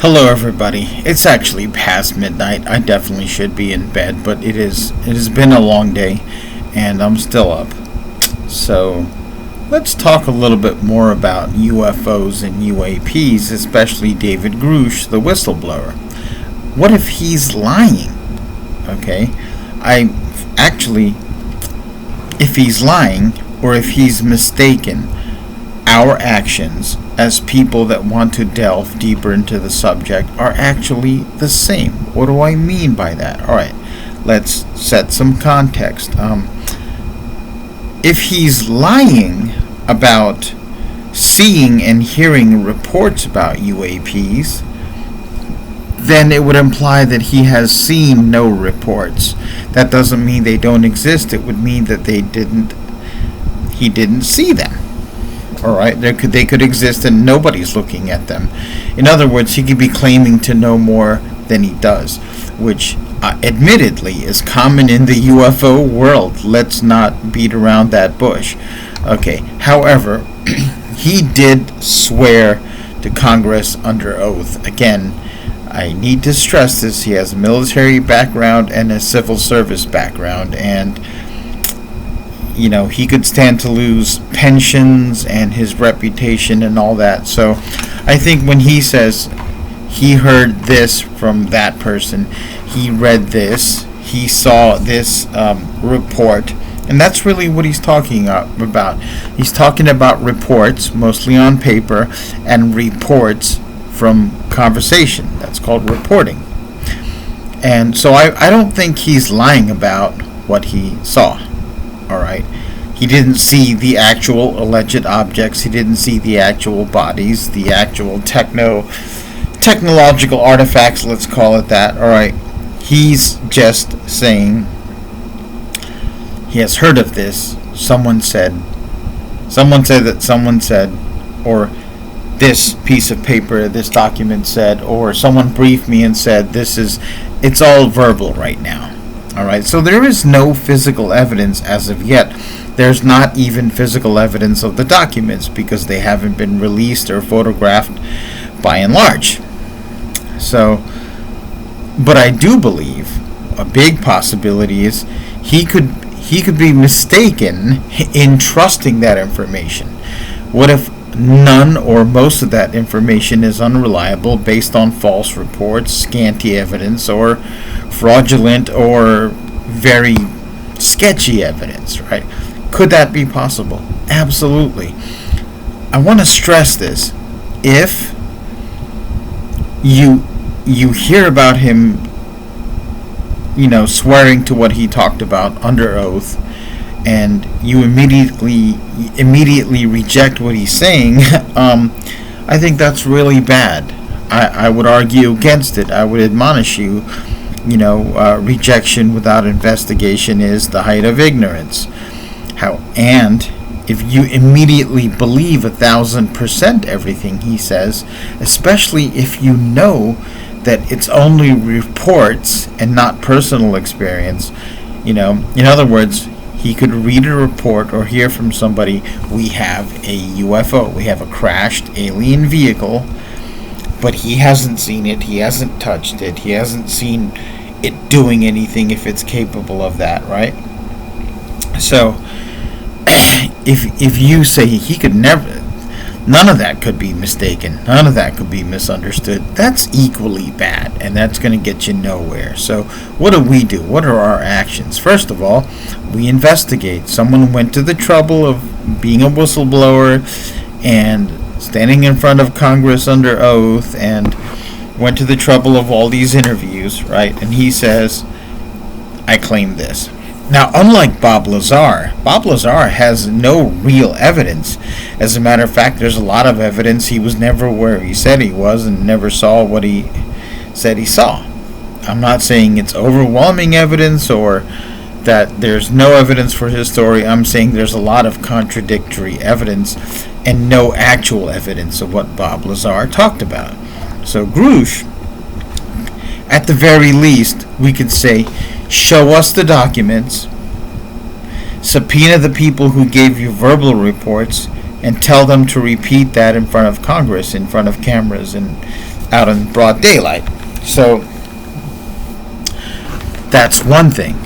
Hello, everybody. It's actually past midnight. I definitely should be in bed, but it has been a long day, and I'm still up. So, let's talk a little bit more about UFOs and UAPs, especially David Grusch, the whistleblower. What if he's lying? Okay, if he's lying, or if he's mistaken, our actions as people that want to delve deeper into the subject are actually the same. What do I mean by that? Alright, let's set some context. If he's lying about seeing and hearing reports about UAPs, then it would imply that he has seen no reports. That doesn't mean they don't exist. It would mean that he didn't see them. Alright, they could exist and nobody's looking at them. In other words, he could be claiming to know more than he does, which admittedly is common in the UFO world. Let's not beat around that bush. Okay, however, he did swear to Congress under oath. Again, I need to stress this. He has a military background and a civil service background, and he could stand to lose pensions and his reputation and all that. So I think when he says he heard this from that person, he read this, he saw this report, and that's really what he's talking about. He's talking about reports, mostly on paper, and reports from conversation. That's called reporting. And so I don't think he's lying about what he saw. Alright, he didn't see the actual alleged objects, he didn't see the actual bodies, the actual technological artifacts, let's call it that. Alright, he's just saying he has heard of this, someone said that someone said, or this piece of paper, this document said, or someone briefed me and said, it's all verbal right now. Alright, so there is no physical evidence as of yet. There's not even physical evidence of the documents because they haven't been released or photographed by and large. So, but I do believe a big possibility is he could be mistaken in trusting that information. What if none or most of that information is unreliable based on false reports, scanty evidence, or fraudulent or very sketchy evidence, right? Could that be possible? Absolutely. I want to stress this. If you hear about him, swearing to what he talked about under oath, and you immediately reject what he's saying, I think that's really bad. I would argue against it. I would admonish you. Rejection without investigation is the height of ignorance. And if you immediately believe 1,000% everything he says, especially if you know that it's only reports and not personal experience, in other words, he could read a report or hear from somebody, we have a UFO, we have a crashed alien vehicle, but he hasn't seen it, he hasn't touched it, he hasn't seen it doing anything if it's capable of that, right? So, if you say he could never, none of that could be mistaken, none of that could be misunderstood, that's equally bad, and that's going to get you nowhere. So, what do? What are our actions? First of all, we investigate. Someone went to the trouble of being a whistleblower and standing in front of Congress under oath and went to the trouble of all these interviews, right? And he says, I claim this. Now, unlike Bob Lazar has no real evidence. As a matter of fact, there's a lot of evidence he was never where he said he was and never saw what he said he saw. I'm not saying it's overwhelming evidence or that there's no evidence for his story. I'm saying there's a lot of contradictory evidence and no actual evidence of what Bob Lazar talked about. So Grusch, at the very least, we could say, show us the documents, subpoena the people who gave you verbal reports, and tell them to repeat that in front of Congress, in front of cameras, and out in broad daylight. So that's one thing.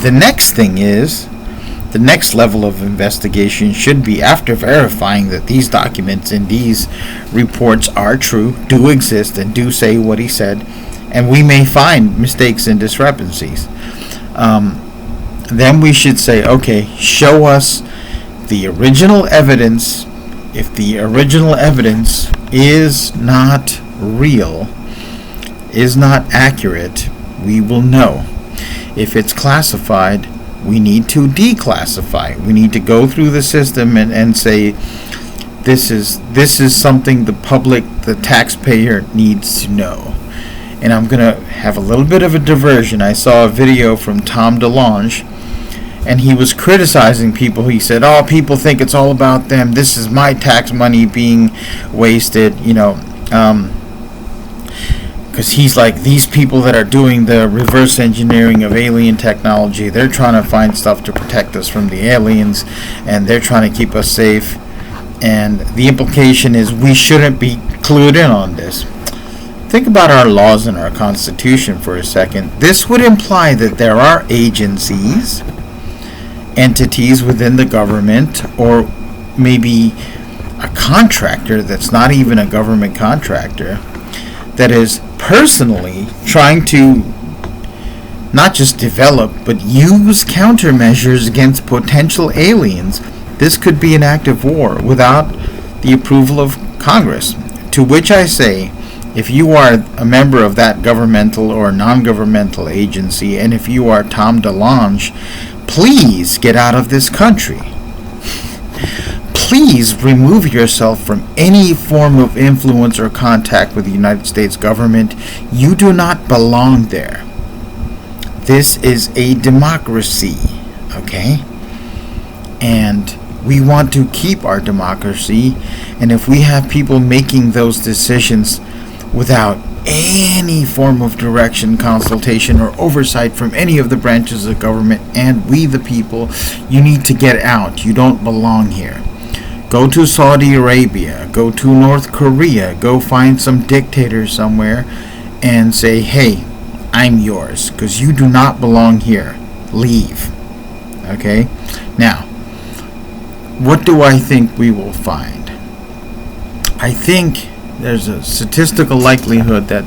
The next thing is, the next level of investigation should be, after verifying that these documents and these reports are true, do exist, and do say what he said, and we may find mistakes and discrepancies. Then we should say, okay, show us the original evidence. If the original evidence is not real, is not accurate, we will know. If it's classified, we need to declassify. We need to go through the system and say, this is something the public, the taxpayer, needs to know. And I'm going to have a little bit of a diversion. I saw a video from Tom Delong, and he was criticizing people. He said, oh, people think it's all about them. This is my tax money being wasted, because he's like, these people that are doing the reverse engineering of alien technology, they're trying to find stuff to protect us from the aliens, and they're trying to keep us safe. And the implication is we shouldn't be clued in on this. Think about our laws and our Constitution for a second. This would imply that there are agencies, entities within the government, or maybe a contractor that's not even a government contractor, that is personally trying to not just develop but use countermeasures against potential aliens. This could be an act of war without the approval of Congress. To which I say, if you are a member of that governmental or non-governmental agency, and if you are Tom DeLonge, please get out of this country. Please remove yourself from any form of influence or contact with the United States government. You do not belong there. This is a democracy, okay? And we want to keep our democracy, and if we have people making those decisions without any form of direction, consultation, or oversight from any of the branches of government and we the people, you need to get out. You don't belong here. Go to Saudi Arabia, go to North Korea, go find some dictator somewhere and say, hey, I'm yours, because you do not belong here. Leave. Okay? Now, what do I think we will find? I think there's a statistical likelihood that,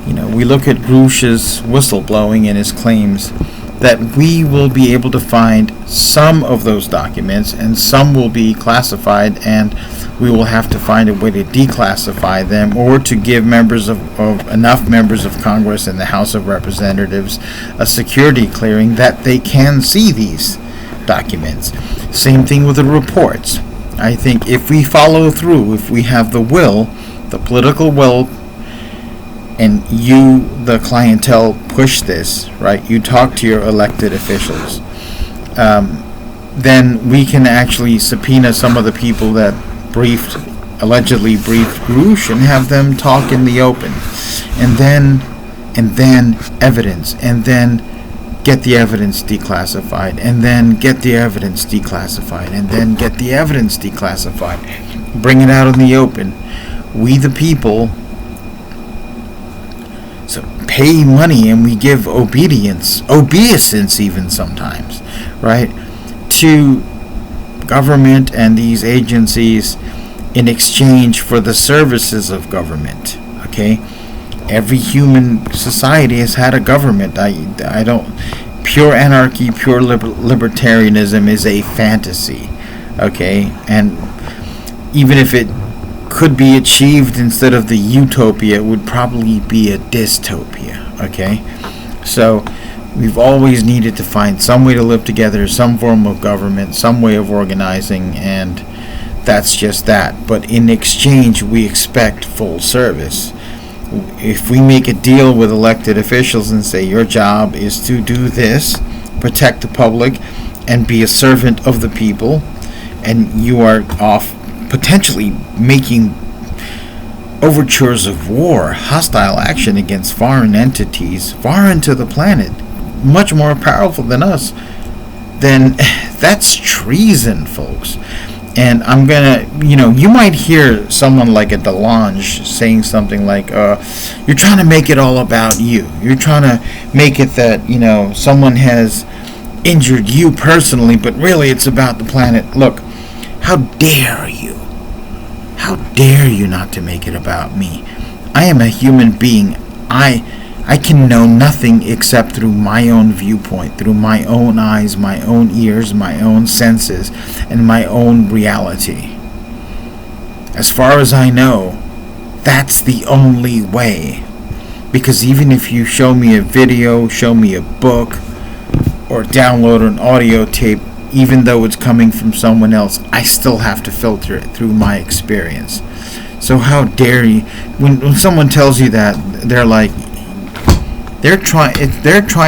we look at Grusch's whistleblowing and his claims, that we will be able to find some of those documents, and some will be classified, and we will have to find a way to declassify them, or to give enough members of Congress and the House of Representatives a security clearing that they can see these documents. Same thing with the reports. I think if we follow through, if we have the will, the political will, and you, the clientele, push this, right? You talk to your elected officials. Then we can actually subpoena some of the people that allegedly briefed Grusch, and have them talk in the open. And then evidence, and then get the evidence declassified, and then get the evidence declassified, and then get the evidence declassified. Bring it out in the open. We the people pay money, and we give obeisance even sometimes, right, to government and these agencies in exchange for the services of government. Okay? Every human society has had a government. Pure anarchy, pure libertarianism is a fantasy. Okay? And even if it could be achieved instead of the utopia, it would probably be a dystopia. Okay? So we've always needed to find some way to live together, some form of government, some way of organizing, and that's just that. But in exchange, we expect full service. If we make a deal with elected officials and say, your job is to do this, protect the public, and be a servant of the people, and you are off potentially making overtures of war, hostile action against foreign entities, foreign to the planet, much more powerful than us, then that's treason, folks. And I'm gonna, you might hear someone like a Delong saying something like, you're trying to make it all about you. You're trying to make it that, someone has injured you personally, but really it's about the planet. Look, how dare you? How dare you not to make it about me? I am a human being. I can know nothing except through my own viewpoint, through my own eyes, my own ears, my own senses, and my own reality. As far as I know, that's the only way. Because even if you show me a video, show me a book, or download an audio tape, even though it's coming from someone else, I still have to filter it through my experience. So how dare you? When someone tells you that, they're like, they're trying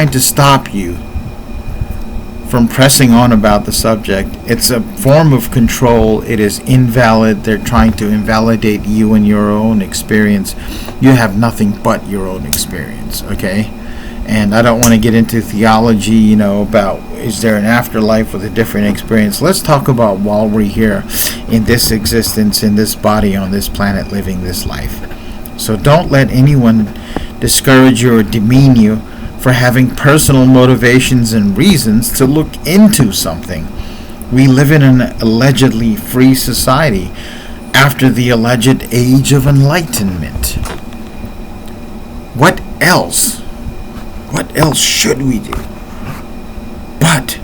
to stop you from pressing on about the subject. It's a form of control. It is invalid. They're trying to invalidate you and your own experience. You have nothing but your own experience, okay? And I don't want to get into theology, about is there an afterlife with a different experience. Let's talk about while we're here in this existence, in this body, on this planet, living this life. So don't let anyone discourage you or demean you for having personal motivations and reasons to look into something. We live in an allegedly free society after the alleged age of enlightenment. What else? What else should we do but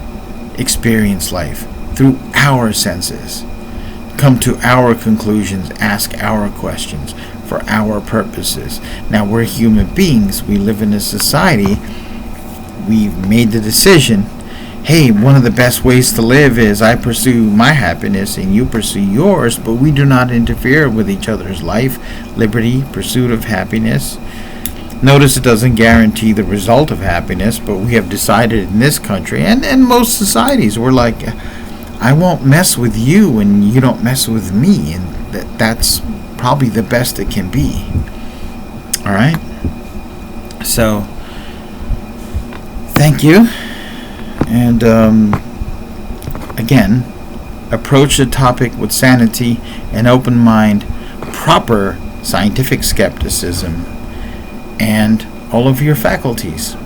experience life through our senses, come to our conclusions, ask our questions for our purposes? Now, we're human beings. We live in a society. We've made the decision, hey, one of the best ways to live is I pursue my happiness and you pursue yours, but we do not interfere with each other's life, liberty, pursuit of happiness. Notice it doesn't guarantee the result of happiness, but we have decided in this country and most societies, we're like, I won't mess with you and you don't mess with me, and that's probably the best it can be. All right? So, thank you. And again, approach the topic with sanity, an open mind, proper scientific skepticism, and all of your faculties.